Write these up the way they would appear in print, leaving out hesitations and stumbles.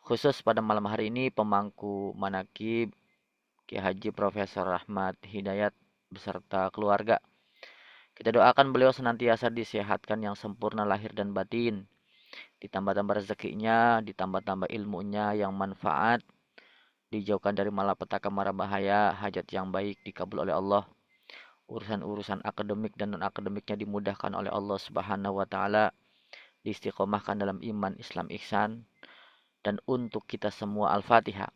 Khusus pada malam hari ini pemangku manakib Ki Haji Profesor Rahmat Hidayat beserta keluarga. Kita doakan beliau senantiasa disehatkan yang sempurna lahir dan batin, ditambah-tambah rezekinya, ditambah-tambah ilmunya yang manfaat, dijauhkan dari malapetaka mara bahaya, hajat yang baik dikabul oleh Allah, urusan-urusan akademik dan non-akademiknya dimudahkan oleh Allah Subhanahu wa taala, diistiqomahkan dalam iman, Islam, ihsan, dan untuk kita semua Al-Fatihah.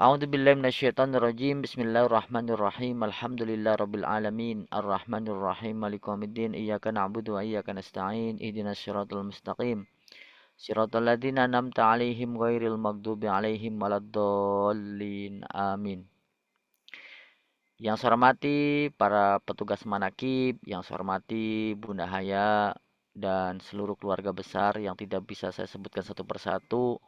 A'udzubillahi minasyaitonirrajim. Bismillahirrahmanirrahim. Alhamdulillahirabbil alamin. Arrahmanirrahim. Maliki yaumiddin. Iyyaka na'budu wa iyyaka nasta'in. Ihdinas siratal mustaqim. Siratal ladzina an'amta 'alaihim ghairil maghdubi 'alaihim waladdallin. Amin. Yang saya hormati para petugas manakib, yang saya hormati Bunda Haya dan seluruh keluarga besar yang tidak bisa saya sebutkan satu persatu,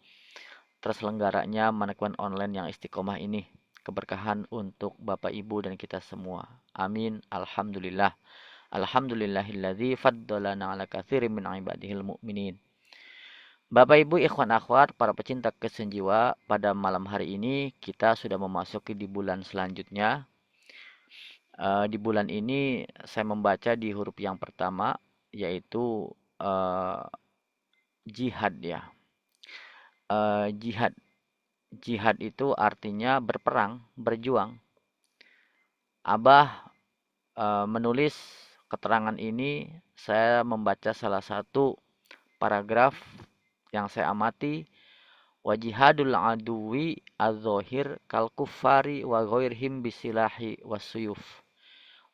terselenggaranya manakib online yang istiqomah ini. Keberkahan untuk Bapak Ibu dan kita semua. Amin. Alhamdulillah. Alhamdulillahilladzi faddalana ala katsirin min ibadihil mu'minin. Bapak Ibu ikhwan akhwat para pecinta kesenjiwa, pada malam hari ini kita sudah memasuki di bulan selanjutnya. Di bulan ini saya membaca di huruf yang pertama yaitu eh, jihad ya. Jihad. Jihad itu artinya berperang, berjuang. Abah menulis keterangan ini, saya membaca salah satu paragraf yang saya amati. Wajihadul aduwi az-zahir kal kuffari wa ghairhim bisilahi wasuyuf.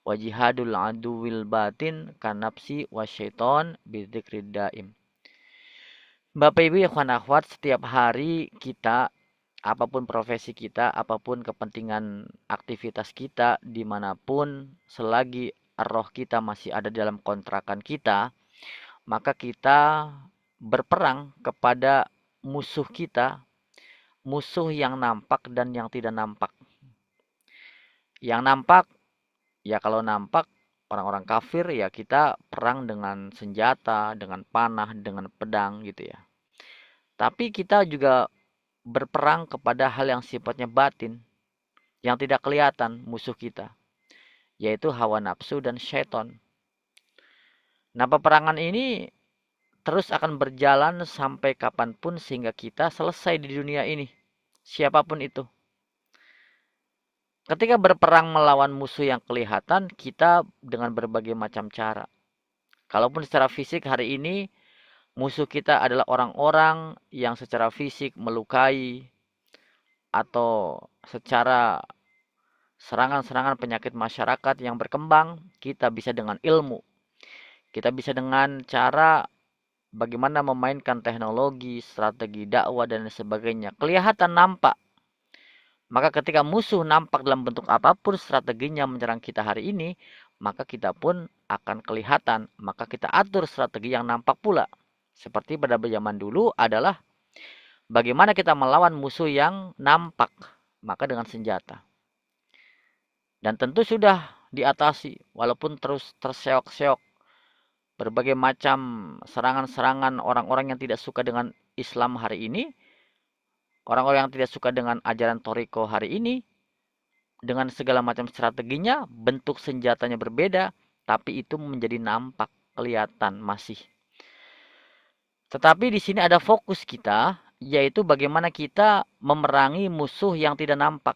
Wajihadul aduwil batin kanapsi wasyaiton bidzikrid daim. Bapak Ibu ikhwan akhwat, setiap hari kita, apapun profesi kita, apapun kepentingan aktivitas kita, dimanapun, selagi roh kita masih ada dalam kontrakan kita, maka kita berperang kepada musuh kita, musuh yang nampak dan yang tidak nampak. Yang nampak, ya kalau nampak orang-orang kafir, ya kita perang dengan senjata, dengan panah, dengan pedang gitu ya. Tapi kita juga berperang kepada hal yang sifatnya batin, yang tidak kelihatan musuh kita, yaitu hawa nafsu dan syaiton. Nah, peperangan ini terus akan berjalan sampai kapanpun sehingga kita selesai di dunia ini, siapapun itu. Ketika berperang melawan musuh yang kelihatan, kita dengan berbagai macam cara. Kalaupun secara fisik hari ini musuh kita adalah orang-orang yang secara fisik melukai atau secara serangan-serangan penyakit masyarakat yang berkembang, kita bisa dengan ilmu. Kita bisa dengan cara bagaimana memainkan teknologi, strategi dakwah dan sebagainya. Kelihatan nampak. Maka ketika musuh nampak dalam bentuk apapun strateginya menyerang kita hari ini, maka kita pun akan kelihatan. Maka kita atur strategi yang nampak pula. Seperti pada zaman dulu adalah bagaimana kita melawan musuh yang nampak. Maka dengan senjata. Dan tentu sudah diatasi, walaupun terus terseok-seok berbagai macam serangan-serangan orang-orang yang tidak suka dengan Islam hari ini, orang-orang yang tidak suka dengan ajaran Toriko hari ini, dengan segala macam strateginya, bentuk senjatanya berbeda, tapi itu menjadi nampak, kelihatan masih. Tetapi di sini ada fokus kita, yaitu bagaimana kita memerangi musuh yang tidak nampak.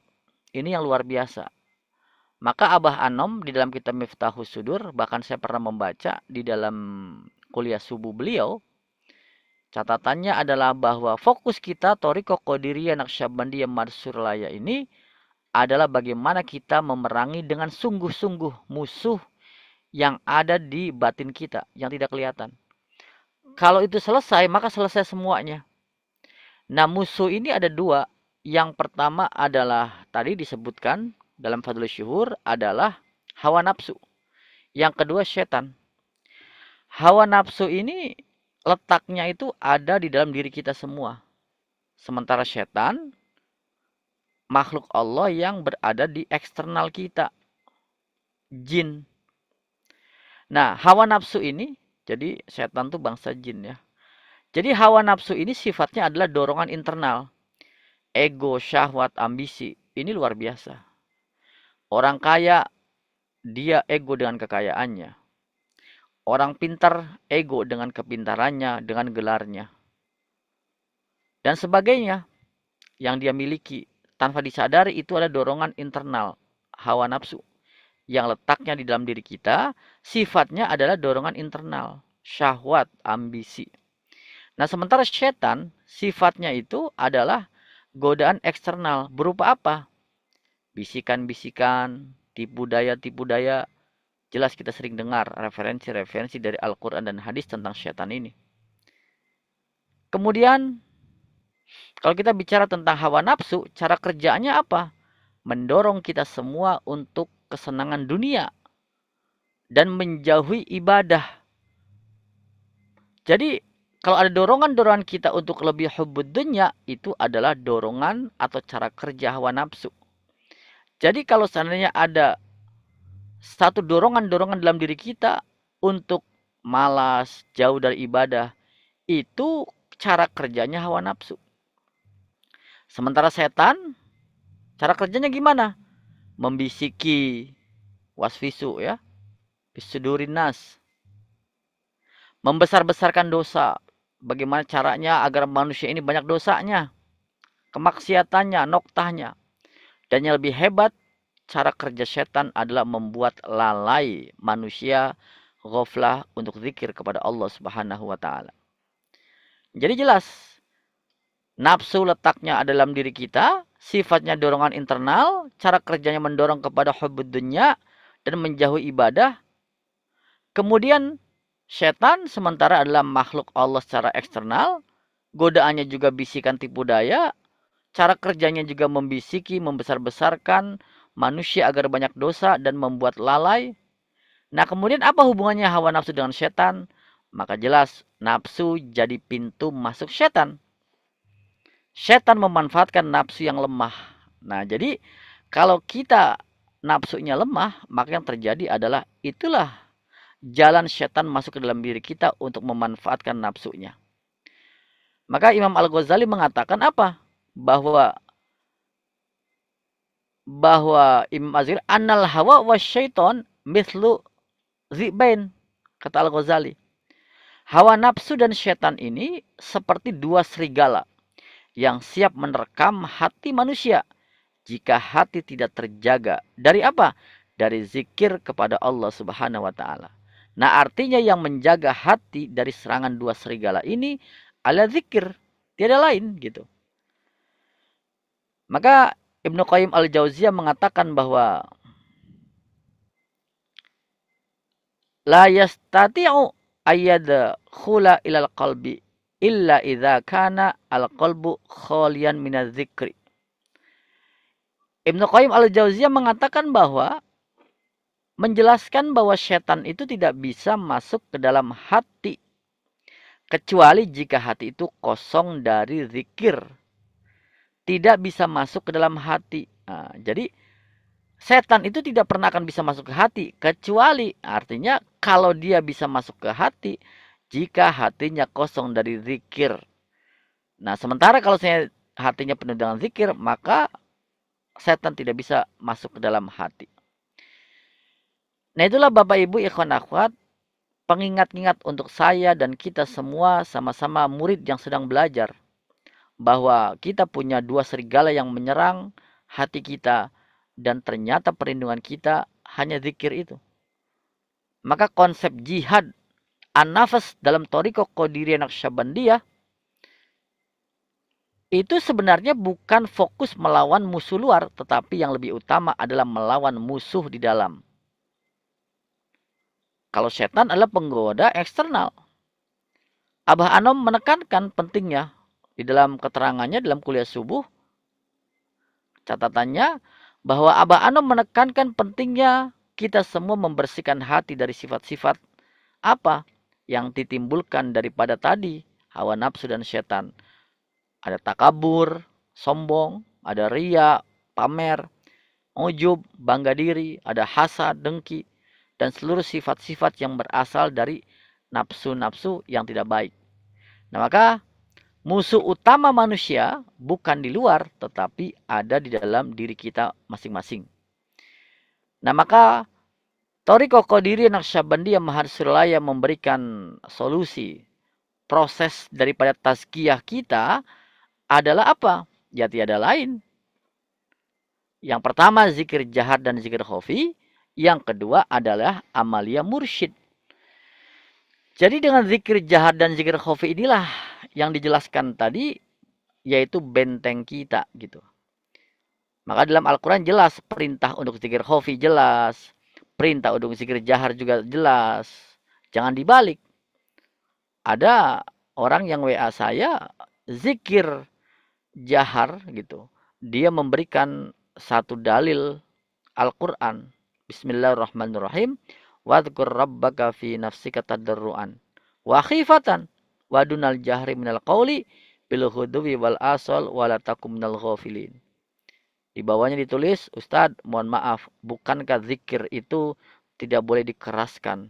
Ini yang luar biasa. Maka Abah Anom di dalam kitab Miftahus Sudur, bahkan saya pernah membaca di dalam kuliah subuh beliau, catatannya adalah bahwa fokus kita Thariqah Qadiriyah Naqsyabandiyah Mansurlaya ini adalah bagaimana kita memerangi dengan sungguh-sungguh musuh yang ada di batin kita, yang tidak kelihatan. Kalau itu selesai, maka selesai semuanya. Nah, musuh ini ada dua. Yang pertama adalah tadi disebutkan dalam Fadlul Syuhur adalah hawa nafsu. Yang kedua setan. Hawa nafsu ini letaknya itu ada di dalam diri kita semua. Sementara setan makhluk Allah yang berada di eksternal kita. Jin. Nah, hawa nafsu ini, jadi setan itu bangsa jin ya. Jadi hawa nafsu ini sifatnya adalah dorongan internal. Ego, syahwat, ambisi. Ini luar biasa. Orang kaya, dia ego dengan kekayaannya. Orang pintar, ego dengan kepintarannya, dengan gelarnya. Dan sebagainya yang dia miliki. Tanpa disadari itu ada dorongan internal, hawa nafsu. Yang letaknya di dalam diri kita, sifatnya adalah dorongan internal. Syahwat, ambisi. Nah, sementara setan, sifatnya itu adalah godaan eksternal. Berupa apa? Bisikan-bisikan, tipu daya. Jelas kita sering dengar referensi-referensi dari Al-Quran dan hadis tentang setan ini. Kemudian, kalau kita bicara tentang hawa nafsu, cara kerjanya apa? Mendorong kita semua untuk kesenangan dunia dan menjauhi ibadah. Jadi, kalau ada dorongan-dorongan kita untuk lebih hubbud dunya, itu adalah dorongan atau cara kerja hawa nafsu. Jadi kalau seandainya ada satu dorongan-dorongan dalam diri kita untuk malas, jauh dari ibadah, itu cara kerjanya hawa nafsu. Sementara setan, cara kerjanya gimana? Membisiki, wasfisu ya, bisudurin nas. Membesar-besarkan dosa. Bagaimana caranya agar manusia ini banyak dosanya, kemaksiatannya, noktahnya. Dan yang lebih hebat, cara kerja setan adalah membuat lalai manusia ghaflah untuk zikir kepada Allah Subhanahu wa taala. Jadi jelas, nafsu letaknya ada dalam diri kita, sifatnya dorongan internal, cara kerjanya mendorong kepada hubbud dunya dan menjauhi ibadah. Kemudian setan sementara adalah makhluk Allah secara eksternal, godaannya juga bisikan tipu daya, cara kerjanya juga membisiki, membesar-besarkan manusia agar banyak dosa dan membuat lalai. Nah, kemudian apa hubungannya hawa nafsu dengan setan? Maka jelas nafsu jadi pintu masuk setan. Setan memanfaatkan nafsu yang lemah. Nah, jadi kalau kita nafsunya lemah, maka yang terjadi adalah itulah jalan setan masuk ke dalam diri kita untuk memanfaatkan nafsunya. Maka Imam Al-Ghazali mengatakan apa? Bahwa Imam Azir annal hawa wa syaiton mislu zibain, kata Al-Ghazali. Hawa nafsu dan syaitan ini seperti dua serigala yang siap menerkam hati manusia jika hati tidak terjaga. Dari apa? Dari zikir kepada Allah Subhanahu wa taala. Nah, artinya yang menjaga hati dari serangan dua serigala ini adalah zikir, tiada lain gitu. Maka Ibnu Qayyim Al-Jauziyah mengatakan bahwa la yastati'u ayyadkhula ilal qalbi illa idza kana al-qalbu khalian minadz dzikri. Ibnu Qayyim Al-Jauziyah mengatakan bahwa menjelaskan bahwa setan itu tidak bisa masuk ke dalam hati kecuali jika hati itu kosong dari zikir. Tidak bisa masuk ke dalam hati. Nah, jadi setan itu tidak pernah akan bisa masuk ke hati kecuali artinya kalau dia bisa masuk ke hati jika hatinya kosong dari zikir. Nah, sementara kalau saya hatinya penuh dengan zikir, maka setan tidak bisa masuk ke dalam hati. Nah, itulah Bapak Ibu ikhwan akhwat, pengingat-ingat untuk saya dan kita semua sama-sama murid yang sedang belajar bahwa kita punya dua serigala yang menyerang hati kita dan ternyata perlindungan kita hanya zikir itu. Maka konsep jihad an-nafas dalam Thariqah Qadiriyah Naqsyabandiyah itu sebenarnya bukan fokus melawan musuh luar, tetapi yang lebih utama adalah melawan musuh di dalam. Kalau setan adalah penggoda eksternal. Abah Anom menekankan pentingnya di dalam keterangannya dalam kuliah subuh. Catatannya bahwa Abah Anom menekankan pentingnya kita semua membersihkan hati dari sifat-sifat apa yang ditimbulkan daripada tadi hawa nafsu dan setan. Ada takabur, sombong, ada ria, pamer, ujub, bangga diri, ada hasad, dengki, dan seluruh sifat-sifat yang berasal dari nafsu-nafsu yang tidak baik. Nah, maka musuh utama manusia bukan di luar, tetapi ada di dalam diri kita masing-masing. Nah, maka Thariqah Qadiriyah Naqsyabandiyah Mahasurlaya memberikan solusi. Proses daripada tazkiyah kita adalah apa? Ya tiada lain. Yang pertama zikir jahar dan zikir khafi. Yang kedua adalah amalia mursyid. Jadi dengan zikir jahar dan zikir khafi inilah yang dijelaskan tadi, yaitu benteng kita gitu. Maka dalam Al-Quran jelas perintah untuk zikir khafi jelas. Perintah untuk zikir jahar juga jelas. Jangan dibalik. Ada orang yang WA saya zikir jahar gitu. Dia memberikan satu dalil Al-Quran. Bismillahirrahmanirrahim. Wadhkur rabbaka fi nafsika tadarruan wa khifatan wa dunal jahri minal qawli bil huduwi wal asal wala takum minal ghafilin. Di bawahnya ditulis, Ustadz, mohon maaf, bukankah zikir itu tidak boleh dikeraskan?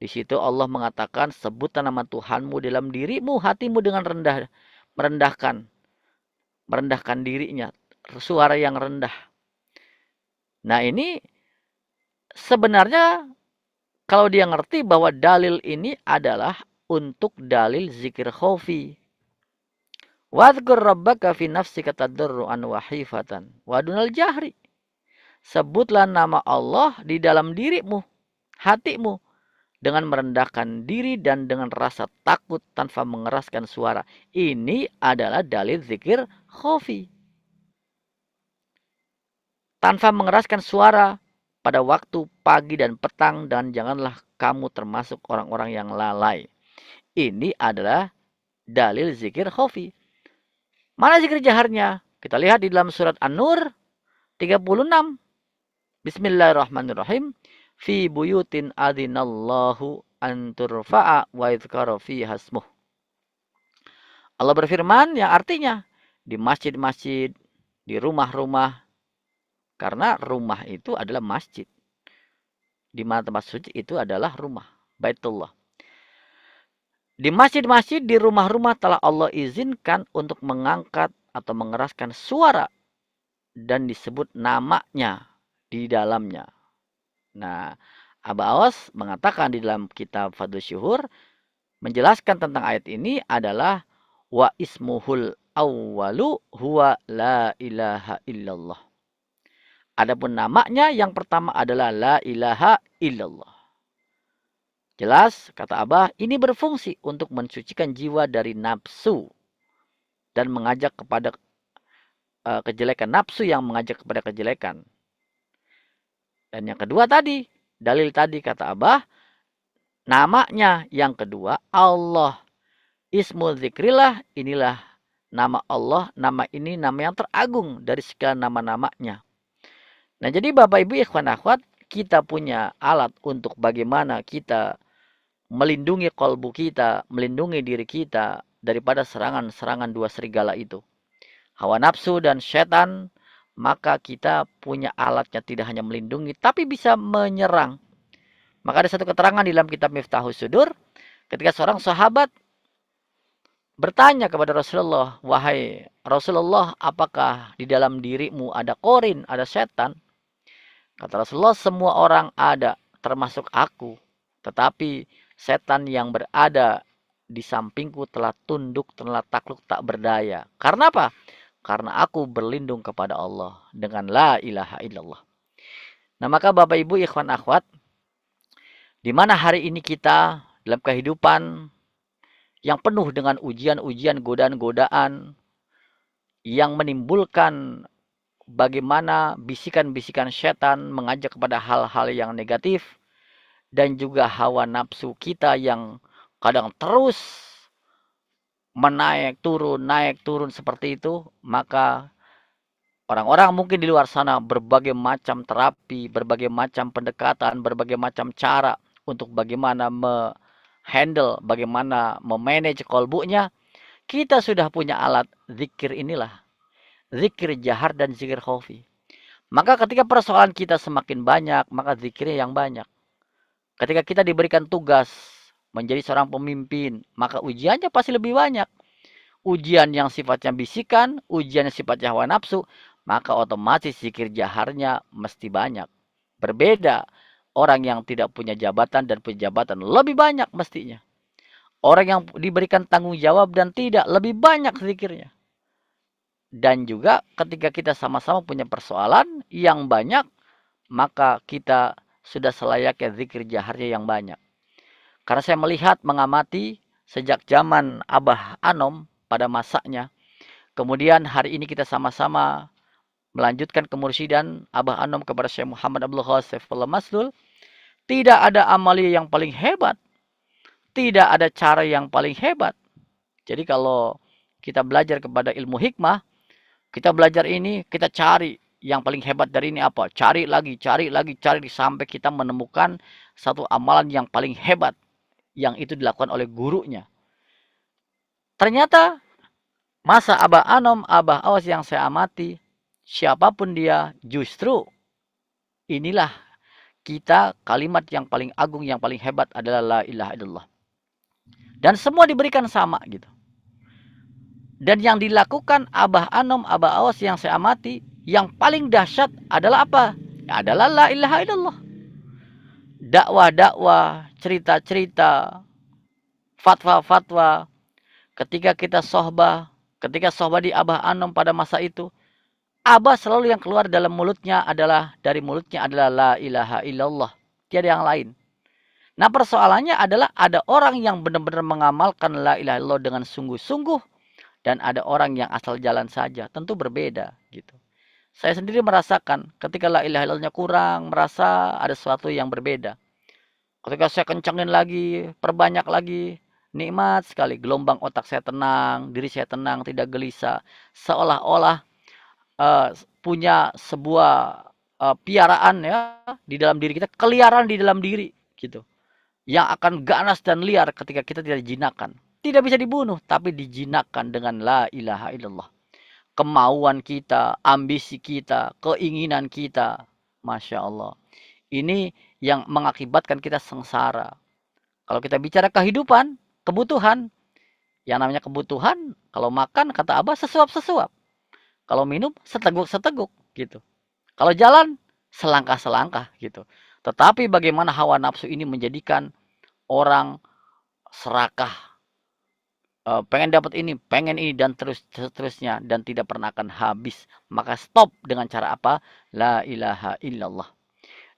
Di situ Allah mengatakan, sebutkan nama Tuhanmu dalam dirimu, hatimu dengan merendahkan dirinya, suara yang rendah. Nah, ini sebenarnya kalau dia ngerti bahwa dalil ini adalah untuk dalil zikir khafi. Wadhkur rabbaka fi nafsika tadarruan wa khifatan wa dunal jahri. Sebutlah nama Allah di dalam dirimu, hatimu, dengan merendahkan diri dan dengan rasa takut tanpa mengeraskan suara. Ini adalah dalil zikir khafi. Tanpa mengeraskan suara pada waktu pagi dan petang, dan janganlah kamu termasuk orang-orang yang lalai. Ini adalah dalil zikir khafi. Mana zikir jaharnya? Kita lihat di dalam surat An-Nur 36. Bismillahirrahmanirrahim. Fi buyutin adinallahu an turfa'a wa yudhkara fiha ismuh. Allah berfirman yang artinya di masjid-masjid, di rumah-rumah. Karena rumah itu adalah masjid. Di mana tempat suci itu adalah rumah, Baitullah. Di masjid-masjid, di rumah-rumah telah Allah izinkan untuk mengangkat atau mengeraskan suara dan disebut namanya di dalamnya. Nah, Aba Awas mengatakan di dalam kitab Fadlus Syuhur, menjelaskan tentang ayat ini adalah wa ismuhul awwalu huwa la ilaha illallah. Adapun namanya yang pertama adalah la ilaha illallah. Jelas, kata Abah, ini berfungsi untuk mensucikan jiwa dari nafsu dan mengajak kepada kejelekan. Nafsu yang mengajak kepada kejelekan. Dan yang kedua tadi, dalil tadi kata Abah, namanya yang kedua Allah. Ismu zikrillah, inilah nama Allah. Nama ini nama yang teragung dari segala nama-namanya. Nah, jadi Bapak Ibu ikhwan akhwat, kita punya alat untuk bagaimana kita melindungi kolbu kita, melindungi diri kita daripada serangan-serangan dua serigala itu. Hawa nafsu dan setan, maka kita punya alatnya tidak hanya melindungi, tapi bisa menyerang. Maka ada satu keterangan di dalam kitab Miftahus Sudur, ketika seorang sahabat bertanya kepada Rasulullah, wahai Rasulullah, apakah di dalam dirimu ada korin, ada setan? Kata Rasulullah, semua orang ada, termasuk aku. Tetapi setan yang berada di sampingku telah tunduk, telah takluk, tak berdaya. Karena apa? Karena aku berlindung kepada Allah dengan la ilaha illallah. Nah, maka Bapak Ibu ikhwan akhwat, di mana hari ini kita dalam kehidupan yang penuh dengan ujian-ujian, godaan-godaan yang menimbulkan bagaimana bisikan-bisikan setan mengajak kepada hal-hal yang negatif, dan juga hawa nafsu kita yang kadang terus naik turun seperti itu, maka orang-orang mungkin di luar sana berbagai macam terapi, berbagai macam pendekatan, berbagai macam cara untuk bagaimana handle, bagaimana memanage kolbunya. Kita sudah punya alat zikir inilah. Zikir jahar dan zikir khafi. Maka ketika persoalan kita semakin banyak, maka zikirnya yang banyak. Ketika kita diberikan tugas menjadi seorang pemimpin, maka ujiannya pasti lebih banyak. Ujian yang sifatnya bisikan, ujian yang sifatnya hawa nafsu, maka otomatis zikir jaharnya mesti banyak. Berbeda orang yang tidak punya jabatan dan punya jabatan lebih banyak mestinya. Orang yang diberikan tanggung jawab dan tidak lebih banyak zikirnya. Dan juga ketika kita sama-sama punya persoalan yang banyak, maka kita sudah selayaknya zikir jaharnya yang banyak. Karena saya melihat, mengamati sejak zaman Abah Anom pada masanya. Kemudian hari ini kita sama-sama melanjutkan kemursidan Abah Anom kepada Syekh Muhammad Abdul Ghasif Maslul. Tidak ada amalia yang paling hebat. Tidak ada cara yang paling hebat. Jadi kalau kita belajar kepada ilmu hikmah, kita belajar ini, kita cari yang paling hebat dari ini apa? Cari lagi, cari lagi, cari sampai kita menemukan satu amalan yang paling hebat yang itu dilakukan oleh gurunya. Ternyata masa Abah Anom, Abah Awas yang saya amati, siapapun dia, justru inilah kita kalimat yang paling agung, yang paling hebat adalah la ilaha illallah. Dan semua diberikan sama gitu. Dan yang dilakukan Abah Anom, Abah Awas yang saya amati, yang paling dahsyat adalah apa? Adalah la ilaha illallah. Dakwah-dakwah, cerita-cerita, fatwa-fatwa, ketika kita sohbah, ketika sohbah di Abah Anom pada masa itu, Abah selalu yang keluar dalam mulutnya adalah, dari mulutnya adalah la ilaha illallah. Tiada yang lain. Nah persoalannya adalah ada orang yang benar-benar mengamalkan la ilaha illallah dengan sungguh-sungguh, dan ada orang yang asal jalan saja. Tentu berbeda gitu. Saya sendiri merasakan ketika la ilaha illallahnya kurang, merasa ada sesuatu yang berbeda. Ketika saya kencangin lagi, perbanyak lagi, nikmat sekali. Gelombang otak saya tenang, diri saya tenang, tidak gelisah. Seolah-olah punya sebuah piaraan ya di dalam diri kita, keliaran di dalam diri gitu. Yang akan ganas dan liar ketika kita tidak dijinakkan. Tidak bisa dibunuh, tapi dijinakkan dengan la ilaha illallah. Kemauan kita, ambisi kita, keinginan kita. Masya Allah. Ini yang mengakibatkan kita sengsara. Kalau kita bicara kehidupan, kebutuhan. Yang namanya kebutuhan, kalau makan, kata Abah, sesuap-sesuap. Kalau minum, seteguk-seteguk. Gitu. Kalau jalan, selangkah-selangkah. Gitu. Tetapi bagaimana hawa nafsu ini menjadikan orang serakah, pengen dapat ini, pengen ini, dan terusnya, dan tidak pernah akan habis. Maka stop dengan cara apa? La ilaha illallah.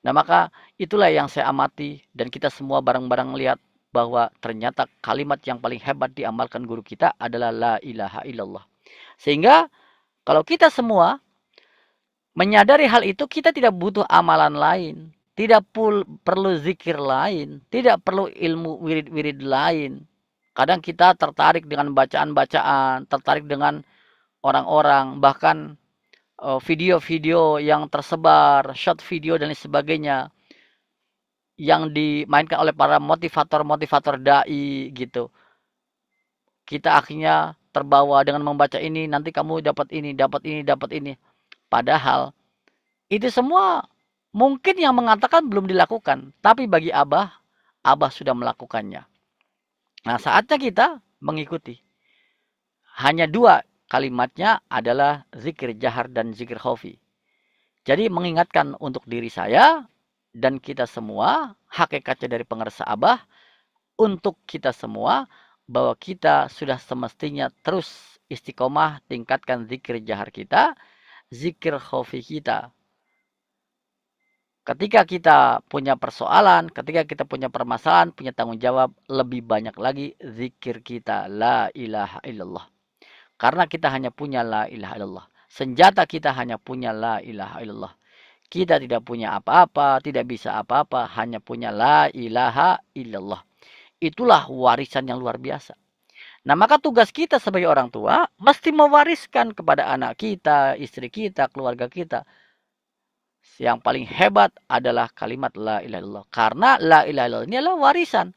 Nah maka itulah yang saya amati, dan kita semua bareng-bareng lihat bahwa ternyata kalimat yang paling hebat diamalkan guru kita adalah la ilaha illallah. Sehingga kalau kita semua menyadari hal itu, kita tidak butuh amalan lain. Tidak perlu zikir lain. Tidak perlu ilmu wirid-wirid lain. Kadang kita tertarik dengan bacaan-bacaan. Tertarik dengan orang-orang. Bahkan video-video yang tersebar. Short video dan sebagainya. Yang dimainkan oleh para motivator-motivator da'i gitu. Kita akhirnya terbawa dengan membaca ini. Nanti kamu dapat ini, dapat ini, dapat ini. Padahal itu semua mungkin yang mengatakan belum dilakukan. Tapi bagi Abah, Abah sudah melakukannya. Nah saatnya kita mengikuti. Hanya dua kalimatnya adalah zikir jahar dan zikir khafi. Jadi mengingatkan untuk diri saya dan kita semua, hakikatnya dari pengersa Abah, untuk kita semua, bahwa kita sudah semestinya terus istiqomah tingkatkan zikir jahar kita, zikir khafi kita. Ketika kita punya persoalan, ketika kita punya permasalahan, punya tanggung jawab, lebih banyak lagi zikir kita, la ilaha illallah. Karena kita hanya punya la ilaha illallah. Senjata kita hanya punya la ilaha illallah. Kita tidak punya apa-apa, tidak bisa apa-apa, hanya punya la ilaha illallah. Itulah warisan yang luar biasa. Nah maka tugas kita sebagai orang tua, mesti mewariskan kepada anak kita, istri kita, keluarga kita. Yang paling hebat adalah kalimat la ilaha illallah. Karena la ilaha illallah ini adalah warisan.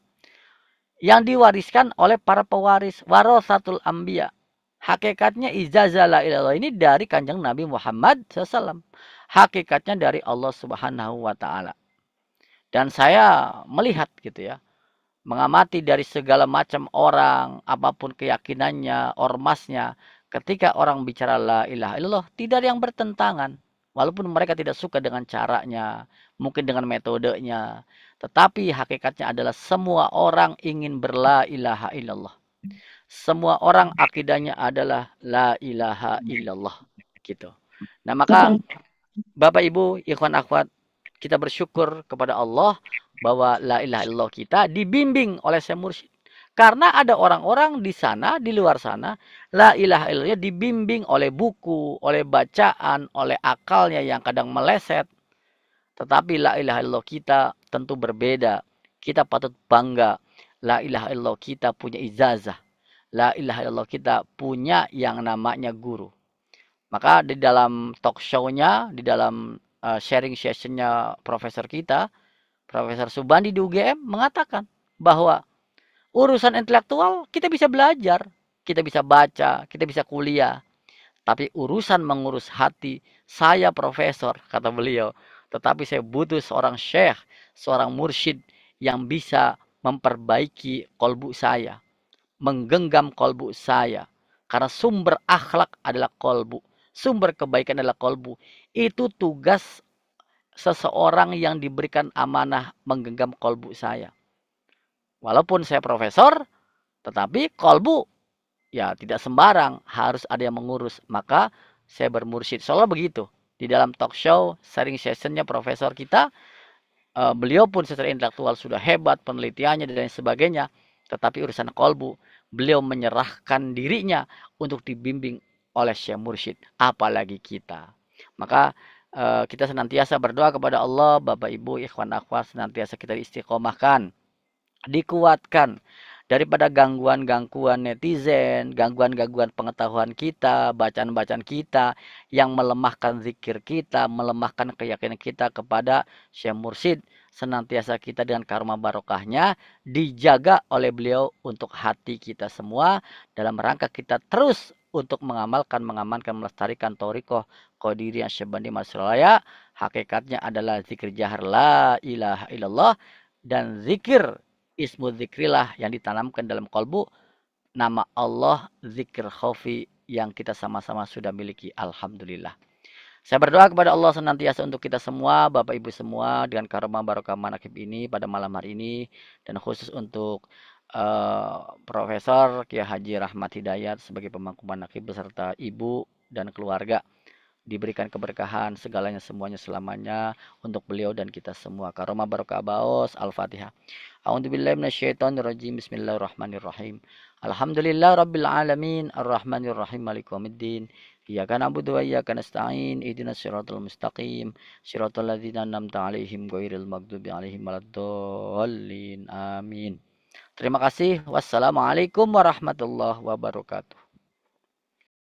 Yang diwariskan oleh para pewaris. Warasatul anbiya. Hakikatnya ijazah la ilaha illallah ini dari kanjeng Nabi Muhammad SAW. Hakikatnya dari Allah Subhanahu wa Ta'ala. Dan saya melihat gitu ya. mengamati dari segala macam orang, apapun keyakinannya, ormasnya, ketika orang bicara la ilaha illallah, tidak ada yang bertentangan. Walaupun mereka tidak suka dengan caranya, mungkin dengan metodenya, tetapi hakikatnya adalah semua orang ingin berla ilaha illallah. Semua orang akidahnya adalah la ilaha illallah gitu. Nah, maka Bapak Ibu, ikhwan akhwat, kita bersyukur kepada Allah bahwa la ilaha illallah kita dibimbing oleh Syekh Mursyid. Karena ada orang-orang di sana, di luar sana, la ilaha illallah dibimbing oleh buku, oleh bacaan, oleh akalnya yang kadang meleset. Tetapi la ilaha illallah kita tentu berbeda. Kita patut bangga. La ilaha illallah kita punya ijazah. La ilaha illallah kita punya yang namanya guru. Maka di dalam talk show-nya, di dalam sharing session-nya profesor kita, Profesor Subandi di UGM mengatakan bahwa urusan intelektual kita bisa belajar, kita bisa baca, kita bisa kuliah. Tapi urusan mengurus hati, saya profesor, kata beliau. Tetapi saya butuh seorang syekh, seorang mursyid yang bisa memperbaiki kolbu saya, menggenggam kolbu saya. Karena sumber akhlak adalah kolbu. Sumber kebaikan adalah kolbu. Itu tugas seseorang yang diberikan amanah menggenggam kolbu saya. Walaupun saya profesor, tetapi kolbu ya tidak sembarang, harus ada yang mengurus. Maka saya bermursyid. Soalnya begitu. Di dalam talk show, sharing sessionnya profesor kita, beliau pun secara intelektual sudah hebat, penelitiannya dan lain sebagainya. Tetapi urusan kolbu, beliau menyerahkan dirinya untuk dibimbing oleh Syekh Mursyid. Apalagi kita. Maka kita senantiasa berdoa kepada Allah, Bapak Ibu, ikhwan akhwat, senantiasa kita istiqomahkan, dikuatkan daripada gangguan-gangguan netizen, gangguan-gangguan pengetahuan kita, bacaan-bacaan kita yang melemahkan zikir kita, melemahkan keyakinan kita kepada Syekh Mursyid. Senantiasa kita dengan karma barokahnya dijaga oleh beliau untuk hati kita semua dalam rangka kita terus untuk mengamankan, melestarikan Thorikoh Qadiriyah Syabani Masraya. Hakikatnya adalah zikir jahar la ilaha illallah dan zikir ismu zikrillah yang ditanamkan dalam kolbu, nama Allah, zikir khafi yang kita sama-sama sudah miliki. Alhamdulillah. Saya berdoa kepada Allah senantiasa untuk kita semua, Bapak Ibu semua, dengan karomah barokah manakib ini pada malam hari ini, dan khusus untuk Profesor Kiai Haji Rahmat Hidayat sebagai pemangku manakib beserta ibu dan keluarga. Diberikan keberkahan segalanya semuanya selamanya untuk beliau dan kita semua. Karomah barokah baos. Al-Fatihah. A'udzubillahi minasyaitonirrajim. Bismillahirrahmanirrahim. Alhamdulillah rabbil alamin arrahmanirrahim maliki yaumiddin. Iyyaka na'budu wa iyyaka nasta'in. Ihdinas siratal mustaqim. Siratal ladzina an'amta 'alaihim ghairil maghdubi 'alaihim waladdallin. Amin. Terima kasih. Wassalamualaikum warahmatullahi wabarakatuh.